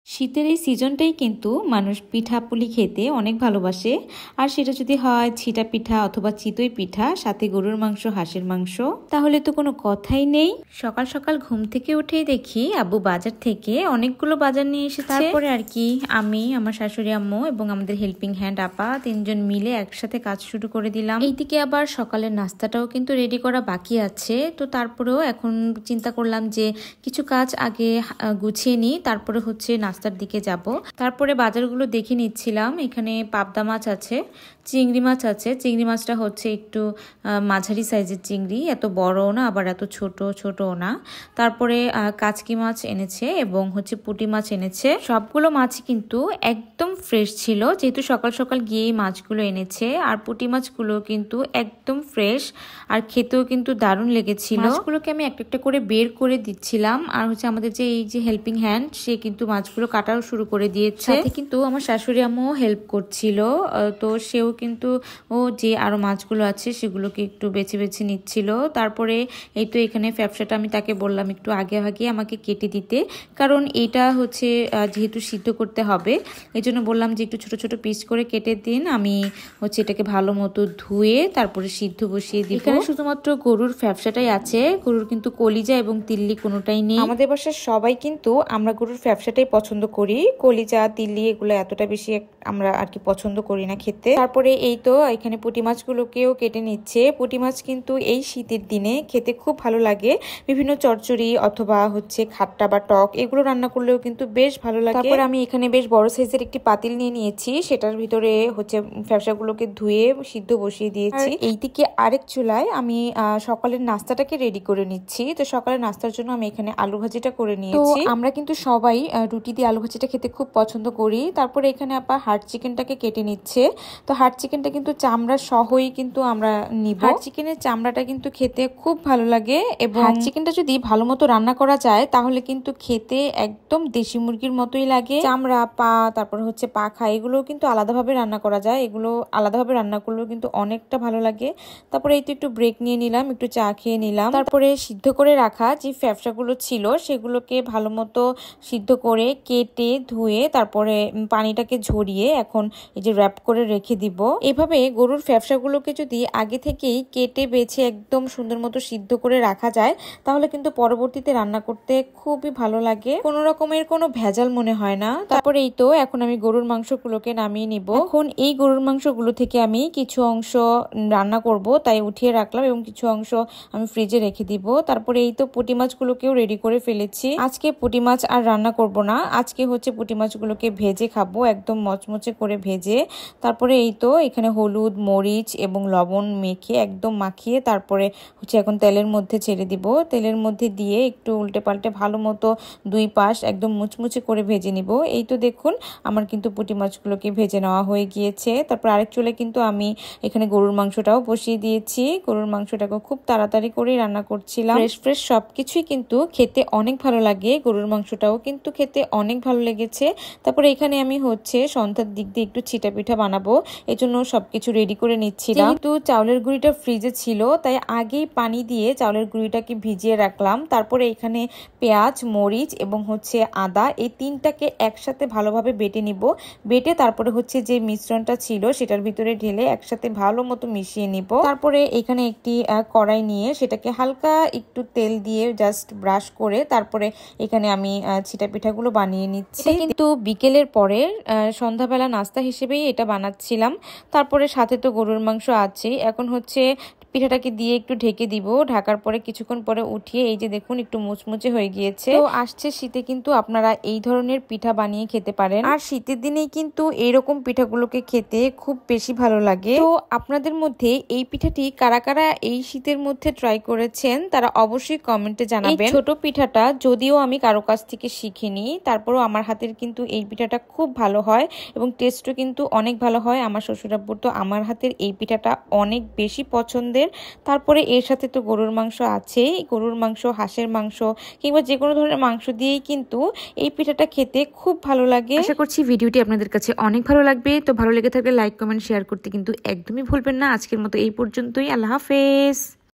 শীতের এই সিজনটাই কিন্তু মানুষ পিঠাপুলি খেতে অনেক ভালোবাসে। আর সেটা যদি হয় ছিটা পিঠা অথবা চিতই পিঠা, সাথে গরুর মাংস, হাঁসের মাংস, তাহলে তো কোনো কথাই নেই। সকাল সকাল ঘুম থেকে উঠেই দেখি আব্বু বাজার থেকে অনেকগুলো বাজার নিয়ে এসেছে। তারপরে আর কি আমি, আমার শাশুড়ি আম্মু এবং আমাদের হেল্পিং হ্যান্ড আপা তিনজন মিলে একসাথে কাজ শুরু করে দিলাম। এইদিকে আবার সকালের নাস্তাটাও কিন্তু রেডি করা বাকি আছে। তো তারপরেও এখন চিন্তা করলাম যে কিছু কাজ আগে গুছিয়ে নিই, তারপরে হচ্ছে নাস্তার দিকে যাব। তারপরে বাজারগুলো দেখে নিচ্ছিলাম। এখানে পাবদা মাছ আছে, চিংড়ি মাছ আছে। চিংড়ি মাছটা হচ্ছে একটু মাঝারি সাইজের চিংড়ি, এত বড়ও না আবার এত ছোটও না। তারপরে কাচকি মাছ এনেছে এবং হচ্ছে পুঁটি মাছ এনেছে। সবগুলো মাছই কিন্তু একদম ফ্রেশ ছিল, যেহেতু সকাল সকাল গিয়েই মাছগুলো এনেছে। আর পুঁটি মাছগুলো কিন্তু একদম ফ্রেশ, আর খেতেও কিন্তু দারুণ লেগেছিল। মাছগুলোকে আমি একটা একটা করে বের করে দিচ্ছিলাম। আর হচ্ছে আমাদের যে এই যে হেল্পিং হ্যান্ড, সে কিন্তু মাছগুলো কাটাও শুরু করে দিয়েছে। সাথে কিন্তু আমার শাশুড়ি আম্মু হেল্প করছিল। তো সেও কিন্তু যে আরো মাছগুলো আছে সেগুলোকে একটু বেছে বেছে নিচ্ছিল। তারপরে এই তো এখানে ফ্যাপসাটা আমি তাকে বললাম একটু আগে আগে আমাকে কেটে দিতে, কারণ এটা হচ্ছে যেহেতু সিদ্ধ করতে হবে, এই জন্য বললাম যে একটু ছোট ছোট পিস করে কেটে দিন, আমি হচ্ছে এটাকে ভালো মতো ধুয়ে তারপরে সিদ্ধ বসিয়ে দিব। এখানে শুধুমাত্র গরুর ফ্যাপসাটাই আছে, গরুর কিন্তু কলিজা এবং তিল্লি কোনোটাই নেই। আমাদের বাসার সবাই কিন্তু আমরা গরুর ফ্যাপসাটাই পছন্দ করি, কলিজা তিল্লি এগুলো এতটা বেশি আমরা আর কি পছন্দ করি না খেতে। তারপরে এই তো এখানে পুঁটি মাছগুলোকেও কেটে নিচ্ছে। পুঁটি মাছ কিন্তু এই শীতের দিনে খেতে খুব ভালো লাগে, বিভিন্ন চচ্চড়ি অথবা হচ্ছে খাট্টা বা টক এগুলো রান্না করলেও কিন্তু বেশ ভালো লাগে। তারপর আমি এখানে বেশ বড় সাইজের একটি পাতিল নিয়ে নিয়েছি, সেটার ভিতরে হচ্ছে ফ্যাপসাগুলোকে ধুয়ে সিদ্ধ বসিয়ে দিয়েছি। এইদিকে আরেক চুলায় আমি সকালের নাস্তাটাকে রেডি করে নিচ্ছি। তো সকালের নাস্তার জন্য আমি এখানে আলু ভাজিটা করে নিয়েছি। আমরা কিন্তু সবাই রুটি দিয়ে আলু ভাজিটা খেতে খুব পছন্দ করি। তারপরে এখানে আপা হার্ড চিকেনটাকে কেটে নিচ্ছে। তো হার্ড চিকেনটা কিন্তু চামড়া সহই কিন্তু আমরা নিব। হার্ড চিকেনের চামড়াটা কিন্তু খেতে খুব ভালো লাগে, এবং হার্ড চিকেনটা যদি ভালো মতো রান্না করা যায় তাহলে কিন্তু খেতে একদম দেশি মুরগির মতোই লাগে। চামড়া, পা, তারপর হচ্ছে পাখা, এগুলো কিন্তু আলাদাভাবে রান্না করা যায়, এগুলো আলাদাভাবে রান্না করলেও কিন্তু অনেকটা ভালো লাগে। তারপরে এই তো একটু ব্রেক নিয়ে নিলাম, একটু চা খেয়ে নিলাম। তারপরে সিদ্ধ করে রাখা যে ফ্যাপসাগুলো ছিল সেগুলোকে ভালো মতো সিদ্ধ করে কেটে ধুয়ে তারপরে পানিটাকে ঝরিয়ে এখন এই যে র্যাপ করে রেখে দিব। এভাবে গরুর ফ্যাপসাগুলোকে যদি আগে থেকেই কেটে বেছে একদম সুন্দর মতো সিদ্ধ করে রাখা যায় তাহলে কিন্তু পরবর্তীতে রান্না করতে খুবই ভালো লাগে, কোনো রকমের কোনো ভেজাল মনে হয় না। তারপরে এই তো এখন আমি গরুর মাংসগুলোকে নামিয়ে নিব। এখন এই গরুর মাংসগুলো থেকে আমি কিছু অংশ রান্না করব, তাই উঠিয়ে রাখলাম এবং কিছু অংশ আমি ফ্রিজে রেখে দিব। তারপরে এই তো পুঁটি মাছগুলোকেও রেডি করে ফেলেছি। আজকে পুঁটি মাছ আর রান্না করব না, আজকে হচ্ছে পুঁটি মাছগুলোকে ভেজে খাবো, একদম মচমচে করে ভেজে। তারপরে এই তো এখানে হলুদ, মরিচ এবং লবণ মেখে একদম মাখিয়ে তারপরে হচ্ছে এখন তেলের মধ্যে ছেড়ে দিব। তেলের মধ্যে দিয়ে একটু উল্টে পাল্টে ভালো মতো দুই পাশ একদম মুচমুচে করে ভেজে নিব। এই তো দেখুন আমার কিন্তু পুঁটি মাছগুলোকে ভেজে নেওয়া হয়ে গিয়েছে। তারপর আরেক চুলে কিন্তু আমি এখানে গরুর মাংসটাও বসিয়ে দিয়েছি। গরুর মাংসটাকে খুব তাড়াতাড়ি করেই রান্না করছিলাম। ফ্রেশ ফ্রেশ সবকিছুই কিন্তু খেতে অনেক ভালো লাগে, গরুর মাংসটাও কিন্তু খেতে অনেক ভালো লেগেছে। তারপরে এখানে আমি হচ্ছে সন্ধ্যার দিক দিয়ে একটু চিটা পিঠা বানাবো, এই জন্য সবকিছু রেডি করে নিচ্ছিলাম। যেহেতু চাউলের গুঁড়িটা ফ্রিজে ছিল তাই আগেই পানি দিয়ে চাউলের গুঁড়িটাকে ভিজিয়ে রাখলাম। তারপরে এখানে পেঁয়াজ, মরিচ এবং হচ্ছে আদা, এই তিনটাকে একসাথে ভালোভাবে বেটে নিব। বেটে তারপরে হচ্ছে যে মিশ্রণটা ছিল সেটার ভিতরে ঢেলে একসাথে ভালো মতো মিশিয়ে নিব। তারপরে এখানে একটি কড়াই নিয়ে সেটাকে হালকা একটু তেল দিয়ে জাস্ট ব্রাশ করে তারপরে এখানে আমি চিটা পিঠাগুলো বানিয়ে নিচ্ছি। কিন্তু বিকেলের পরে সন্ধ্যাবেলা নাস্তা হিসেবেই এটা বানাচ্ছিলাম। তারপরে সাথে তো গরুর মাংস আছেই। এখন হচ্ছে পিঠাটাকে দিয়ে একটু ঢেকে দিব, ঢাকার পরে কিছুক্ষণ পরে উঠিয়ে এই যে দেখুন একটু মুচমুচে হয়ে গিয়েছে। তো আসছে শীতে কিন্তু আপনারা এই ধরনের পিঠা বানিয়ে খেতে পারেন, আর শীতের দিনেই কিন্তু এইরকম পিঠাগুলোকে খেতে খুব বেশি ভালো লাগে। তো আপনাদের মধ্যে এই পিঠাটি কারা কারা এই শীতের মধ্যে ট্রাই করেছেন তারা অবশ্যই কমেন্টে জানাবেন। ছোট পিঠাটা যদিও আমি কারো কাছ থেকে শিখিনি, তারপরও আমার হাতের কিন্তু এই পিঠাটা খুব ভালো হয় এবং টেস্টও কিন্তু অনেক ভালো হয়। আমার শ্বশুরাব্বুর তো আমার হাতের এই পিঠাটা অনেক বেশি পছন্দের। তারপরে এর সাথে তো গরুর মাংস আছেই, গরুর মাংস, হাঁসের মাংস কিংবা যে কোনো ধরনের মাংস দিয়েই কিন্তু এই পিঠাটা খেতে খুব ভালো লাগে। আশা করছি ভিডিওটি আপনাদের কাছে অনেক ভালো লাগবে। তো ভালো লেগে থাকলে লাইক, কমেন্ট, শেয়ার করতে কিন্তু একদমই ভুলবেন না। আজকের মতো এই পর্যন্তই। আল্লাহ হাফেজ।